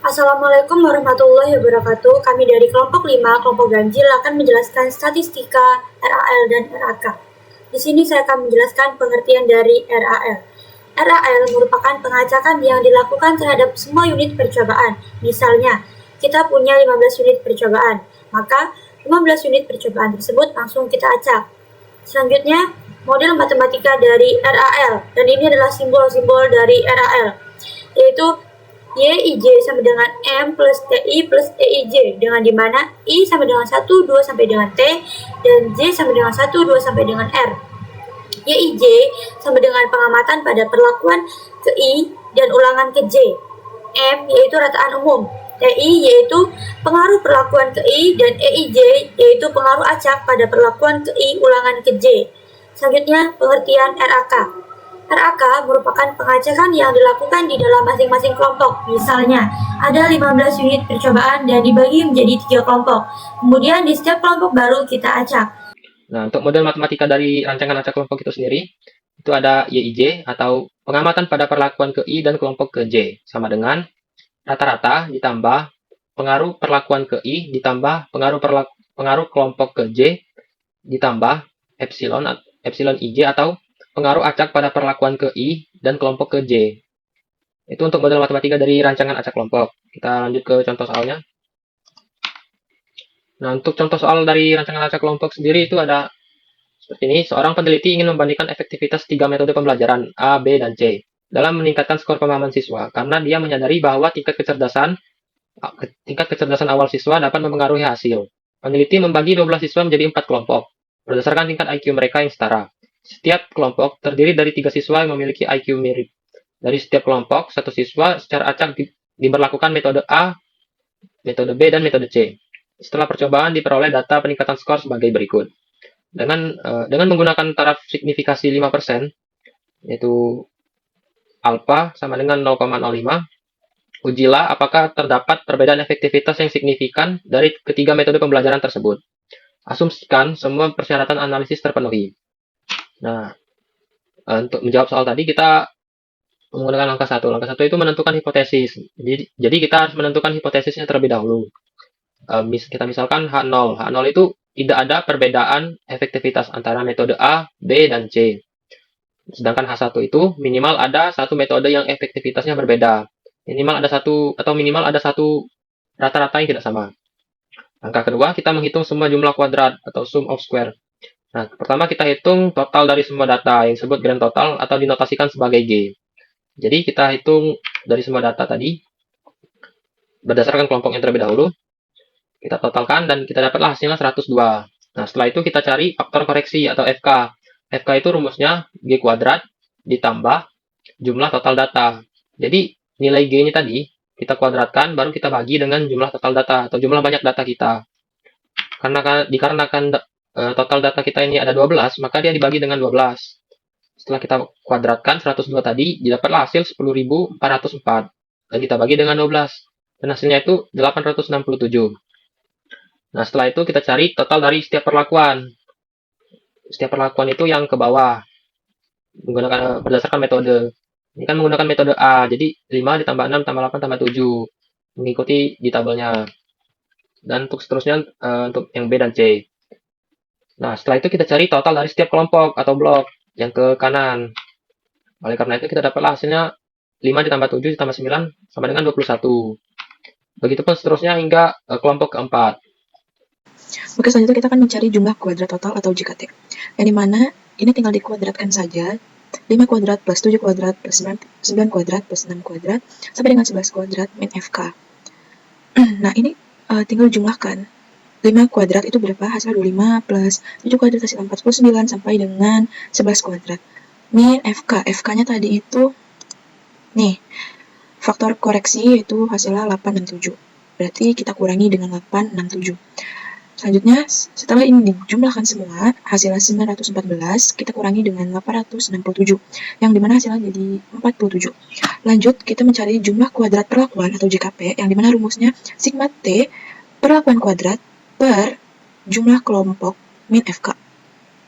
Assalamualaikum warahmatullahi wabarakatuh. Kami dari kelompok 5, kelompok ganjil akan menjelaskan statistika RAL dan RAK. Di sini saya akan menjelaskan pengertian dari RAL. RAL merupakan pengacakan yang dilakukan terhadap semua unit percobaan. Misalnya, kita punya 15 unit percobaan, maka 15 unit percobaan tersebut langsung kita acak. Selanjutnya, model matematika dari RAL, dan ini adalah simbol-simbol dari RAL, yaitu YIJ sama dengan M plus TI plus EIJ, dengan dimana I sama dengan 1, 2 sampai dengan T, dan J sama dengan 1, 2 sampai dengan R. YIJ sama dengan pengamatan pada perlakuan ke I dan ulangan ke J. M yaitu rataan umum. TI yaitu pengaruh perlakuan ke I, dan EIJ yaitu pengaruh acak pada perlakuan ke I ulangan ke J. Selanjutnya, pengertian RAK. RAK merupakan pengacakan yang dilakukan di dalam masing-masing kelompok. Misalnya, ada 15 unit percobaan dan dibagi menjadi 3 kelompok. Kemudian di setiap kelompok baru kita acak. Nah, untuk model matematika dari rancangan acak kelompok itu sendiri, itu ada YIJ atau pengamatan pada perlakuan ke I dan kelompok ke J, sama dengan rata-rata ditambah pengaruh perlakuan ke I ditambah pengaruh kelompok ke J ditambah epsilon IJ atau pengaruh acak pada perlakuan ke I dan kelompok ke J. Itu untuk model matematika dari rancangan acak kelompok. Kita lanjut ke contoh soalnya. Nah, untuk contoh soal dari rancangan acak kelompok sendiri itu ada seperti ini. Seorang peneliti ingin membandingkan efektivitas 3 metode pembelajaran A, B, dan C dalam meningkatkan skor pemahaman siswa, karena dia menyadari bahwa tingkat kecerdasan awal siswa dapat mempengaruhi hasil. Peneliti membagi 12 siswa menjadi 4 kelompok, berdasarkan tingkat IQ mereka yang setara. Setiap kelompok terdiri dari 3 siswa yang memiliki IQ mirip. Dari setiap kelompok, satu siswa secara acak diberlakukan metode A, metode B, dan metode C. Setelah percobaan diperoleh data peningkatan skor sebagai berikut. Dengan menggunakan taraf signifikasi 5%, yaitu alfa sama dengan 0,05, ujilah apakah terdapat perbedaan efektivitas yang signifikan dari ketiga metode pembelajaran tersebut. Asumsikan semua persyaratan analisis terpenuhi. Nah, untuk menjawab soal tadi kita menggunakan langkah 1. Langkah 1 itu menentukan hipotesis. Jadi kita harus menentukan hipotesisnya terlebih dahulu. Kita misalkan H0. H0 itu tidak ada perbedaan efektivitas antara metode A, B, dan C. Sedangkan H1 itu minimal ada satu metode yang efektivitasnya berbeda. Minimal ada satu rata-rata yang tidak sama. Langkah kedua, kita menghitung semua jumlah kuadrat atau sum of square. Nah, pertama kita hitung total dari semua data yang disebut grand total atau dinotasikan sebagai G. Jadi kita hitung dari semua data tadi berdasarkan kelompok yang terlebih dahulu. Kita totalkan dan kita dapatlah hasilnya 102. Nah, setelah itu kita cari faktor koreksi atau FK. FK itu rumusnya G kuadrat ditambah jumlah total data. Jadi nilai G-nya tadi kita kuadratkan, baru kita bagi dengan jumlah total data atau jumlah banyak data kita. Dikarenakan total data kita ini ada 12, maka dia dibagi dengan 12. Setelah kita kuadratkan 102 tadi, didapatlah hasil 10.404. Dan kita bagi dengan 12. Dan hasilnya itu 867. Nah, setelah itu kita cari total dari setiap perlakuan. Setiap perlakuan itu yang ke bawah. Berdasarkan metode. Ini kan menggunakan metode A. Jadi 5 ditambah 6 tambah 8 tambah 7. Mengikuti di tabelnya. Dan untuk seterusnya untuk yang B dan C. Nah, setelah itu kita cari total dari setiap kelompok atau blok yang ke kanan. Oleh karena itu kita dapatlah hasilnya 5 ditambah 7 ditambah 9 sama dengan 21. Begitupun seterusnya hingga kelompok keempat. Oke, selanjutnya kita akan mencari jumlah kuadrat total atau JKT. Yang dimana ini tinggal dikuadratkan saja. 5 kuadrat plus 7 kuadrat plus 9 kuadrat plus 6 kuadrat sampai dengan 11 kuadrat min FK. Nah, ini tinggal jumlahkan. 5 kuadrat itu berapa? Hasil 25 plus 7 kuadrat hasil 49 sampai dengan 11 kuadrat. Min FK. FK-nya tadi itu nih, faktor koreksi yaitu hasilnya 8 dan 7. Berarti kita kurangi dengan 8, 6, 7. Selanjutnya, setelah ini dijumlahkan semua, hasilnya 914, kita kurangi dengan 867, yang dimana hasilnya jadi 47. Lanjut, kita mencari jumlah kuadrat perlakuan atau JKP, yang dimana rumusnya sigma T perlakuan kuadrat per jumlah kelompok min FK.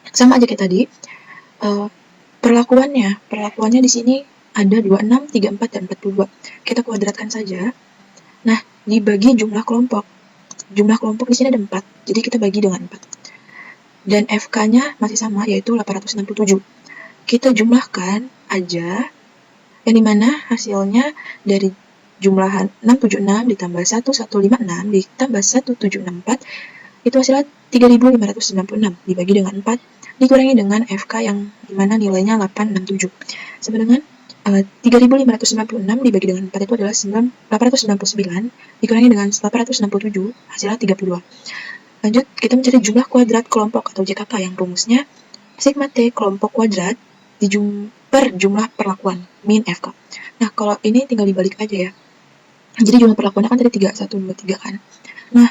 Sama aja kayak tadi, perlakuannya di sini ada 26, 34, dan 42. Kita kuadratkan saja. Nah, dibagi jumlah kelompok. Jumlah kelompok di sini ada 4, jadi kita bagi dengan 4. Dan FK-nya masih sama, yaitu 867. Kita jumlahkan aja, yang dimana hasilnya dari jumlahan 676 ditambah 1156 ditambah 1764, itu hasilnya 3596 dibagi dengan 4 dikurangi dengan FK yang dimana nilainya 867. Sama dengan 3596 dibagi dengan 4 itu adalah 899 dikurangi dengan 867 hasilnya 32. Lanjut, kita mencari jumlah kuadrat kelompok atau JKK yang rumusnya sigma T kelompok kuadrat per jumlah perlakuan min FK. Nah, kalau ini tinggal dibalik aja ya. Jadi jumlah perlakuannya kan tadi 3, 1, 2, 3 kan. Nah,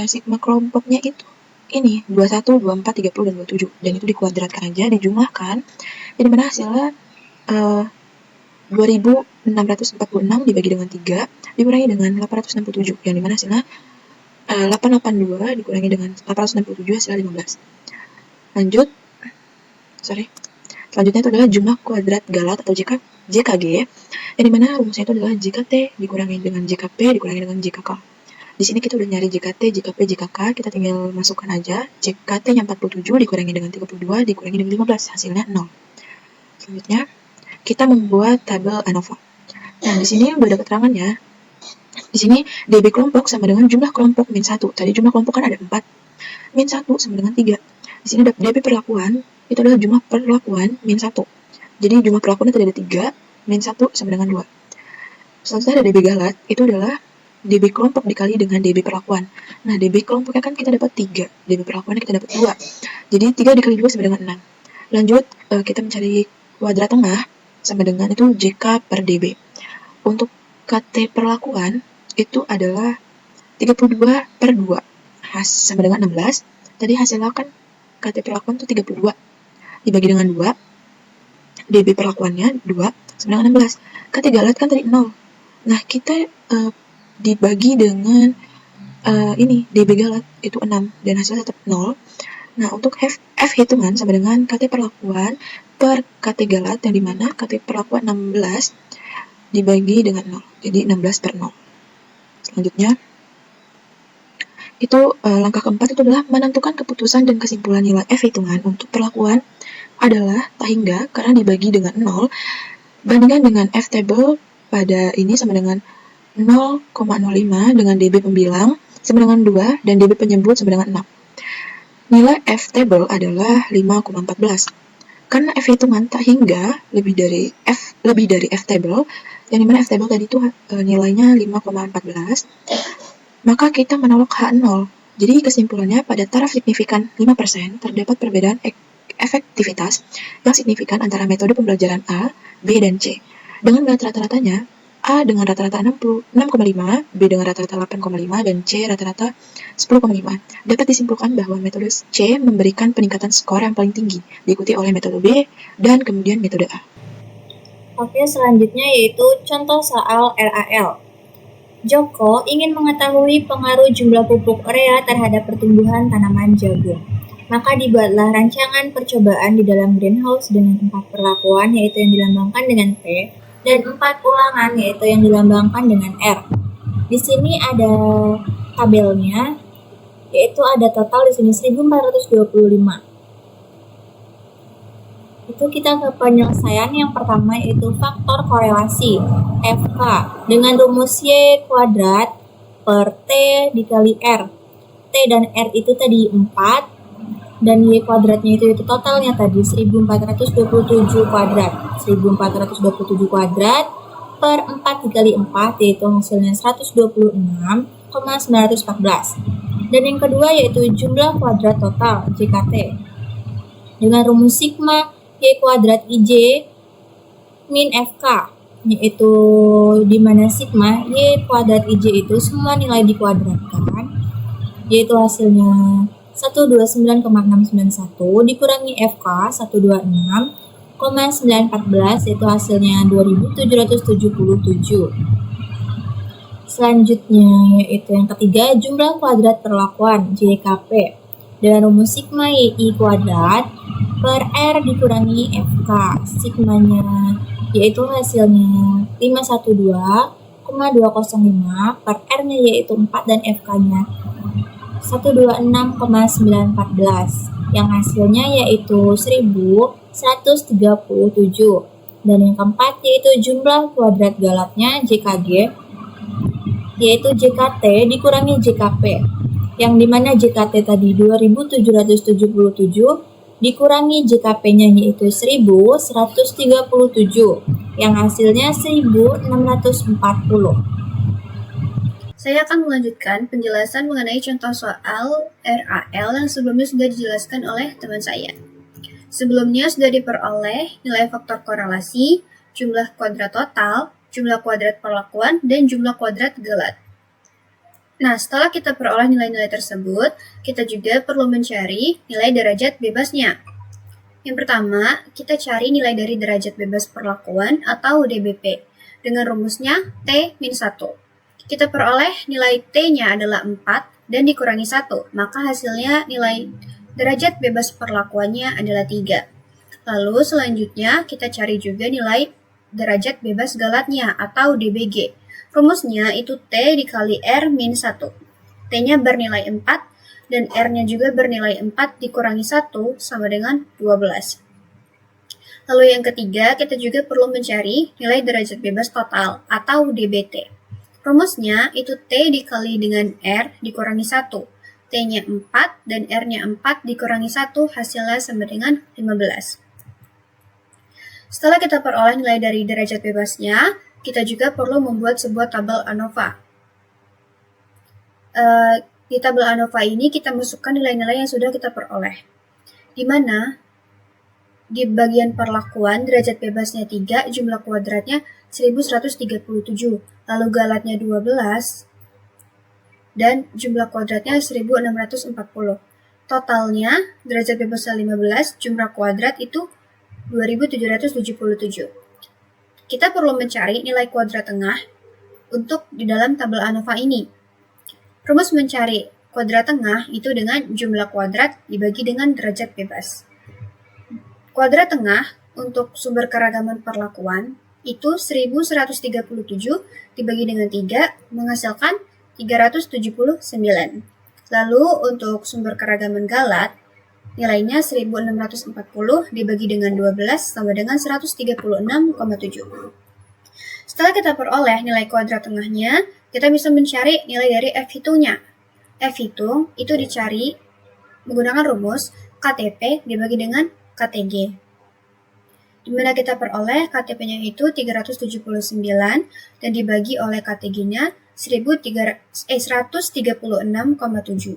sigma kelompoknya itu ini 21, 24, 30, dan 27. Dan itu dikuadratkan aja, dijumlahkan. Jadi mana hasilnya 2646 dibagi dengan 3 dikurangi dengan 867. Yang dimana hasilnya 882 dikurangi dengan 867 hasilnya 15. Lanjut. Selanjutnya itu adalah jumlah kuadrat galat atau JKG, yang dimana rumusnya itu adalah JKT dikurangi dengan JKP dikurangi dengan JKK. Di sini kita udah nyari JKT, JKP, JKK, kita tinggal masukkan aja. JKT-nya 47 dikurangi dengan 32 dikurangi dengan 15, hasilnya 0. Selanjutnya, kita membuat tabel ANOVA. Nah, di sini udah ada keterangannya. Di sini DB kelompok sama dengan jumlah kelompok min 1. Tadi jumlah kelompok kan ada 4. Min 1 sama dengan 3. Di sini ada DB perlakuan, itu adalah jumlah perlakuan min 1. Jadi jumlah perlakuannya tadi ada 3, min 1 sama dengan 2. Selanjutnya ada DB galat, itu adalah DB kelompok dikali dengan DB perlakuan. Nah, DB kelompoknya kan kita dapat 3, DB perlakuannya kita dapat 2. Jadi 3 dikali 2 sama dengan 6. Lanjut, kita mencari kuadrat tengah sama dengan itu JK per DB. Untuk KT perlakuan itu adalah 32 per 2 sama dengan 16. Tadi hasilnya kan KT perlakuan itu 32 dibagi dengan 2, DB perlakuannya 2 sama dengan 16. KT galat kan tadi 0. Nah, kita dibagi dengan ini DB galat itu 6 dan hasilnya tetap 0. Nah, untuk F hitungan sama dengan KT perlakuan per KT galat, yang dimana KT perlakuan 16 dibagi dengan 0, jadi 16 per 0. Selanjutnya itu langkah keempat itu adalah menentukan keputusan dan kesimpulan nilai F hitungan untuk perlakuan adalah tak hingga karena dibagi dengan 0 bandingkan dengan F table pada ini sama dengan 0,05 dengan DB pembilang sama dengan 2 dan DB penyebut sama dengan 6. Nilai F table adalah 5,14. Karena F hitungan tak hingga lebih dari F table, yang dimana F table tadi itu nilainya 5,14, maka kita menolak H0. Jadi kesimpulannya pada taraf signifikan 5% terdapat perbedaan efektivitas yang signifikan antara metode pembelajaran A, B, dan C. Dengan rata-ratanya, A dengan rata-rata 6,5, B dengan rata-rata 8,5, dan C rata-rata 10,5. Dapat disimpulkan bahwa metode C memberikan peningkatan skor yang paling tinggi, diikuti oleh metode B, dan kemudian metode A. Oke, selanjutnya yaitu contoh soal RAL. Joko ingin mengetahui pengaruh jumlah pupuk urea terhadap pertumbuhan tanaman jagung. Maka dibuatlah rancangan percobaan di dalam greenhouse dengan 4 perlakuan, yaitu yang dilambangkan dengan P, dan 4 ulangan, yaitu yang dilambangkan dengan R. Di sini ada tabelnya, yaitu ada total di sini 1425. Itu kita ke penyelesaian yang pertama, yaitu faktor korelasi FK dengan rumus Y kuadrat per T dikali R. T dan R itu tadi 4 dan Y kuadratnya itu totalnya tadi 1427 kuadrat. 1427 kuadrat per 4 dikali 4 yaitu hasilnya 126,914. Dan yang kedua yaitu jumlah kuadrat total JKT dengan rumus sigma Y kuadrat IJ min FK, yaitu dimana sigma Y kuadrat IJ itu semua nilai dikuadratkan, yaitu hasilnya 129,691 dikurangi FK 126,914 yaitu hasilnya 2777. Selanjutnya yaitu yang ketiga jumlah kuadrat perlakuan JKP dengan rumus sigma YI kuadrat per R dikurangi FK. Sigmanya yaitu hasilnya 512 126,205 per R-nya yaitu 4 dan FK-nya 126,914 yang hasilnya yaitu 1137. Dan yang keempat yaitu jumlah kuadrat galatnya JKG yaitu JKT dikurangi JKP, yang dimana JKT tadi 2777 dikurangi JKP-nya yaitu 1137 yang hasilnya 1640. Saya akan melanjutkan penjelasan mengenai contoh soal RAL yang sebelumnya sudah dijelaskan oleh teman saya. Sebelumnya sudah diperoleh nilai faktor korelasi, jumlah kuadrat total, jumlah kuadrat perlakuan, dan jumlah kuadrat galat. Nah, setelah kita peroleh nilai-nilai tersebut, kita juga perlu mencari nilai derajat bebasnya. Yang pertama, kita cari nilai dari derajat bebas perlakuan atau DBP dengan rumusnya T-1. Kita peroleh nilai T-nya adalah 4 dan dikurangi 1, maka hasilnya nilai derajat bebas perlakuannya adalah 3. Lalu selanjutnya kita cari juga nilai derajat bebas galatnya atau DBG. Rumusnya itu T dikali R min 1. T-nya bernilai 4 dan R-nya juga bernilai 4 dikurangi 1 sama dengan 12. Lalu yang ketiga, kita juga perlu mencari nilai derajat bebas total atau DBT. Rumusnya itu T dikali dengan R dikurangi 1. T-nya 4 dan R-nya 4 dikurangi 1 hasilnya sama dengan 15. Setelah kita peroleh nilai dari derajat bebasnya, kita juga perlu membuat sebuah tabel ANOVA. Di tabel ANOVA ini kita masukkan nilai-nilai yang sudah kita peroleh. Di mana di bagian perlakuan derajat bebasnya 3, jumlah kuadratnya 1137, lalu galatnya 12, dan jumlah kuadratnya 1640. Totalnya derajat bebasnya 15, jumlah kuadrat itu 2777. Kita perlu mencari nilai kuadrat tengah untuk di dalam tabel ANOVA ini. Rumus mencari kuadrat tengah itu dengan jumlah kuadrat dibagi dengan derajat bebas. Kuadrat tengah untuk sumber keragaman perlakuan itu 1137 dibagi dengan 3 menghasilkan 379. Lalu untuk sumber keragaman galat nilainya 1640 dibagi dengan 12 sama dengan 136,7. Setelah kita peroleh nilai kuadrat tengahnya, kita bisa mencari nilai dari F-hitungnya. F-hitung itu dicari menggunakan rumus KTP dibagi dengan KTG. Di mana kita peroleh KTP-nya itu 379 dan dibagi oleh KTG-nya 136,7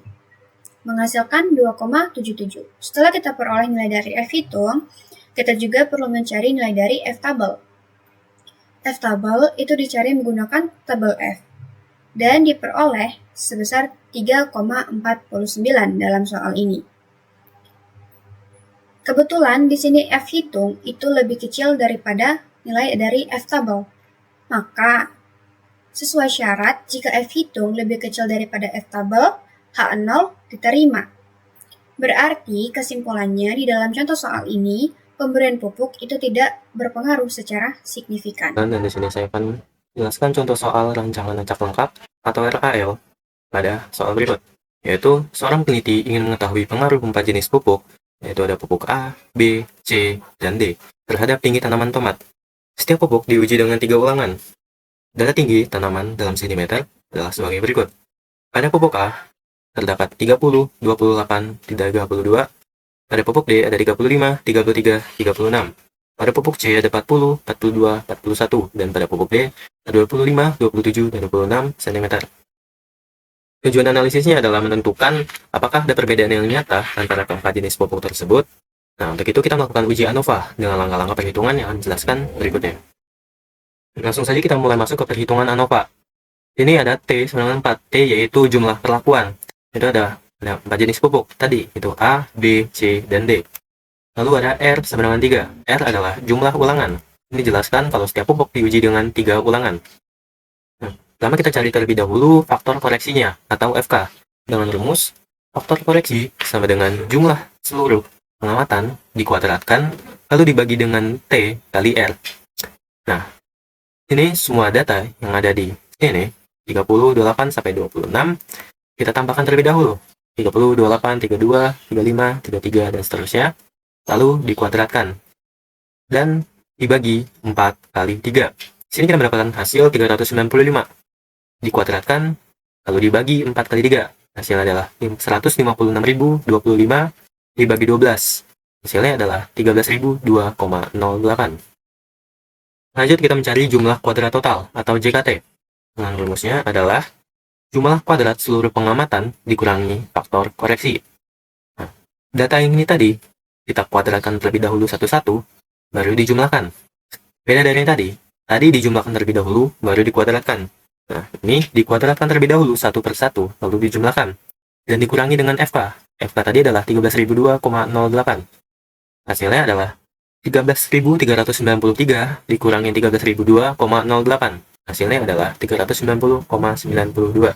menghasilkan 2,77. Setelah kita peroleh nilai dari F-hitung, kita juga perlu mencari nilai dari F-tabel. F-tabel itu dicari menggunakan tabel F dan diperoleh sebesar 3,49 dalam soal ini. Kebetulan di sini F-hitung itu lebih kecil daripada nilai dari F-tabel. Maka, sesuai syarat, jika F-hitung lebih kecil daripada F-tabel, H0 diterima. Berarti kesimpulannya di dalam contoh soal ini, pemberian pupuk itu tidak berpengaruh secara signifikan. Dan di sini saya akan jelaskan contoh soal rancangan acak lengkap atau RAL pada soal berikut, yaitu seorang peneliti ingin mengetahui pengaruh 4 jenis pupuk, yaitu ada pupuk A, B, C, dan D, terhadap tinggi tanaman tomat. Setiap pupuk diuji dengan 3 ulangan. Data tinggi tanaman dalam sentimeter adalah sebagai berikut. Pada pupuk A, terdapat 30, 28, 32. Pada pupuk D ada 35, 33, 36. Pada pupuk C ada 40, 42, 41. Dan pada pupuk D ada 25, 27, dan 26 cm. Tujuan analisisnya adalah menentukan apakah ada perbedaan yang nyata antara keempat jenis pupuk tersebut. Nah, untuk itu kita melakukan uji ANOVA dengan langkah-langkah perhitungan yang akan dijelaskan berikutnya. Langsung saja kita mulai masuk ke perhitungan ANOVA. Ini ada T sama 4. T yaitu jumlah perlakuan. Itu ada 4 jenis pupuk tadi, itu A, B, C, dan D. Lalu ada R sama dengan 3. R adalah jumlah ulangan. Ini dijelaskan kalau setiap pupuk diuji dengan 3 ulangan. Pertama kita cari terlebih dahulu faktor koreksinya atau FK. Dengan rumus, faktor koreksi sama dengan jumlah seluruh pengamatan dikuadratkan lalu dibagi dengan T kali R. Nah, Ini semua data yang ada di sini, 38 sampai 26, kita tambahkan terlebih dahulu. 30, 28, 32, 35, 33, dan seterusnya. Lalu dikuadratkan. Dan dibagi 4 kali 3. Di sini kita mendapatkan hasil 395. Dikuadratkan, lalu dibagi 4 kali 3. Hasilnya adalah 156.025 dibagi 12. Hasilnya adalah 13.002,08. Lanjut kita mencari jumlah kuadrat total atau JKT. Dengan rumusnya adalah jumlah kuadrat seluruh pengamatan dikurangi faktor koreksi. Nah, data yang ini tadi kita kuadratkan terlebih dahulu satu-satu, baru dijumlahkan. Beda dari yang tadi dijumlahkan terlebih dahulu, baru dikuadratkan. Nah, ini dikuadratkan terlebih dahulu satu per satu, lalu dijumlahkan. Dan dikurangi dengan FK. FK tadi adalah 13.002,08. Hasilnya adalah 13.393 dikurangi 13.002,08. Hasilnya adalah 390,92.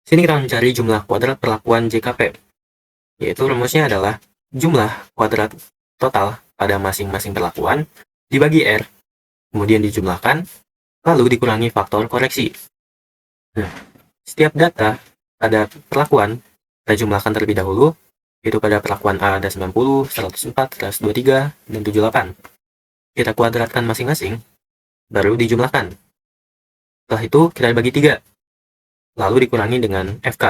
Sini kita mencari jumlah kuadrat perlakuan JKP. Yaitu rumusnya adalah jumlah kuadrat total pada masing-masing perlakuan dibagi R, kemudian dijumlahkan, lalu dikurangi faktor koreksi. Nah, setiap data pada perlakuan kita jumlahkan terlebih dahulu, yaitu pada perlakuan A ada 90, 104, 123, dan 78. Kita kuadratkan masing-masing, baru dijumlahkan. Setelah itu kita bagi 3, lalu dikurangi dengan FK,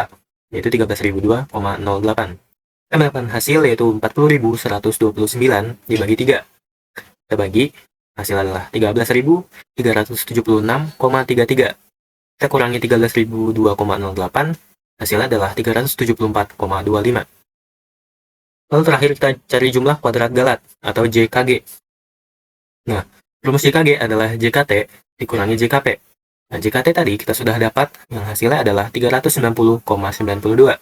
yaitu 13.002,08. Kita mendapatkan hasil yaitu 40.129 dibagi 3. Kita bagi, hasil adalah 13.376,33. Kita kurangi 13.002,08, hasilnya adalah 374,25. Lalu terakhir kita cari jumlah kuadrat galat atau JKG. Nah, rumus JKG adalah JKT dikurangi JKP. Nah, JKT tadi kita sudah dapat yang hasilnya adalah 390,92.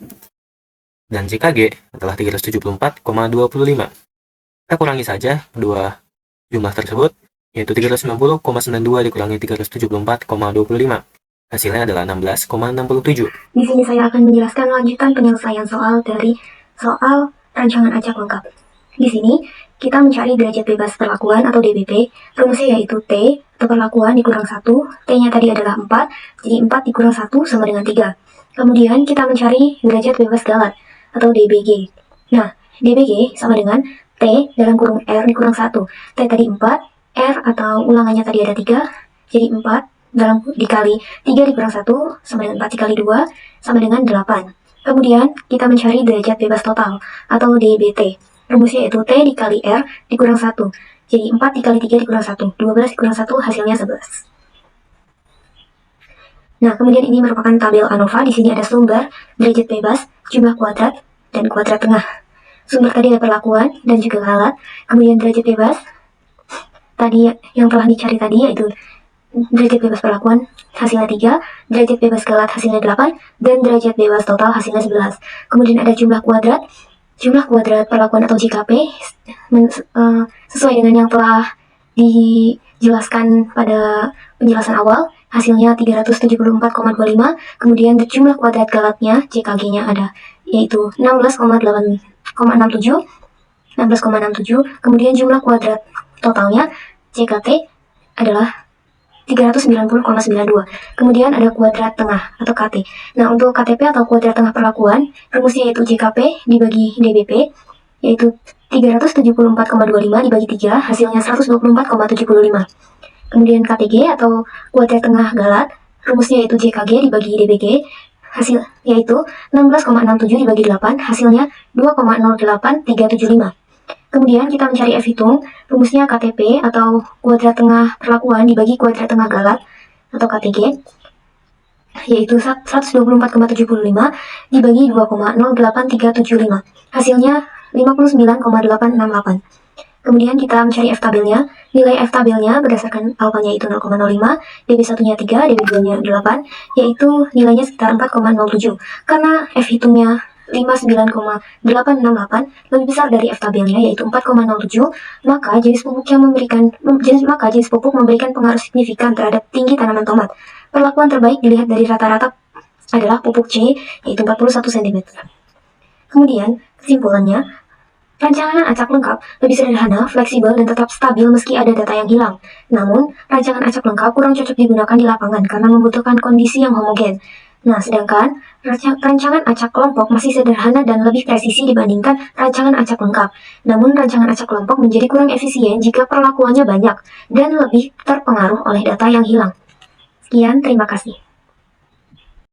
Dan JKG adalah 374,25. Kita kurangi saja dua jumlah tersebut, yaitu 390,92 dikurangi 374,25. Hasilnya adalah 16,67. Di sini saya akan menjelaskan lanjutan penyelesaian soal dari soal rancangan acak lengkap. Di sini kita mencari derajat bebas perlakuan atau DBP. Rumusnya yaitu T atau perlakuan dikurang 1. T-nya tadi adalah 4, jadi 4 dikurang 1 sama dengan 3. Kemudian kita mencari derajat bebas galat atau DBG. Nah, DBG sama dengan T dalam kurung R dikurang 1. T tadi 4, R atau ulangannya tadi ada 3, jadi 4 dalam dikali 3 dikurang 1 sama dengan 4 dikali 2 sama dengan 8. Kemudian kita mencari derajat bebas total atau DBT. Rumusnya yaitu T dikali R dikurang 1. Jadi 4 dikali 3 dikurang 1. 12 dikurang 1 hasilnya 11. Nah, kemudian ini merupakan tabel ANOVA. Di sini ada sumber, derajat bebas, jumlah kuadrat, dan kuadrat tengah. Sumber tadi ada perlakuan dan juga galat. Kemudian derajat bebas tadi yang telah dicari tadi yaitu derajat bebas perlakuan hasilnya 3, derajat bebas galat hasilnya 8, dan derajat bebas total hasilnya 11. Kemudian ada jumlah kuadrat perlakuan atau JKP sesuai dengan yang telah dijelaskan pada penjelasan awal, hasilnya 374,25. Kemudian jumlah kuadrat galatnya JKG-nya ada yaitu 16,67. Kemudian jumlah kuadrat totalnya JKT adalah 390,92. Kemudian ada kuadrat tengah atau KT. Nah, untuk KTP atau kuadrat tengah perlakuan, rumusnya yaitu JKP dibagi DBP, yaitu 374,25 dibagi 3, hasilnya 124,75. Kemudian KTG atau kuadrat tengah galat, rumusnya yaitu JKG dibagi DBG, hasil yaitu 16,67 dibagi 8, hasilnya 2,08375. Kemudian kita mencari F hitung, rumusnya KTP atau kuadrat tengah perlakuan dibagi kuadrat tengah galat atau KTG, yaitu 124,75 dibagi 2,08375. Hasilnya 59,868. Kemudian kita mencari F tabelnya. Nilai F tabelnya berdasarkan alfanya itu 0,05, DB1-nya 3, DB2-nya 8, yaitu nilainya sekitar 4,07. Karena F hitungnya 59,868 lebih besar dari F tabelnya yaitu 4,07, maka jenis pupuk memberikan pengaruh signifikan terhadap tinggi tanaman tomat. Perlakuan terbaik dilihat dari rata-rata adalah pupuk C yaitu 41 cm. Kemudian kesimpulannya, Rancangan acak lengkap lebih sederhana, fleksibel, dan tetap stabil meski ada data yang hilang. Namun, rancangan acak lengkap kurang cocok digunakan di lapangan karena membutuhkan kondisi yang homogen. Nah, sedangkan rancangan acak kelompok masih sederhana dan lebih presisi dibandingkan rancangan acak lengkap. Namun, rancangan acak kelompok menjadi kurang efisien jika perlakuannya banyak dan lebih terpengaruh oleh data yang hilang. Sekian, terima kasih.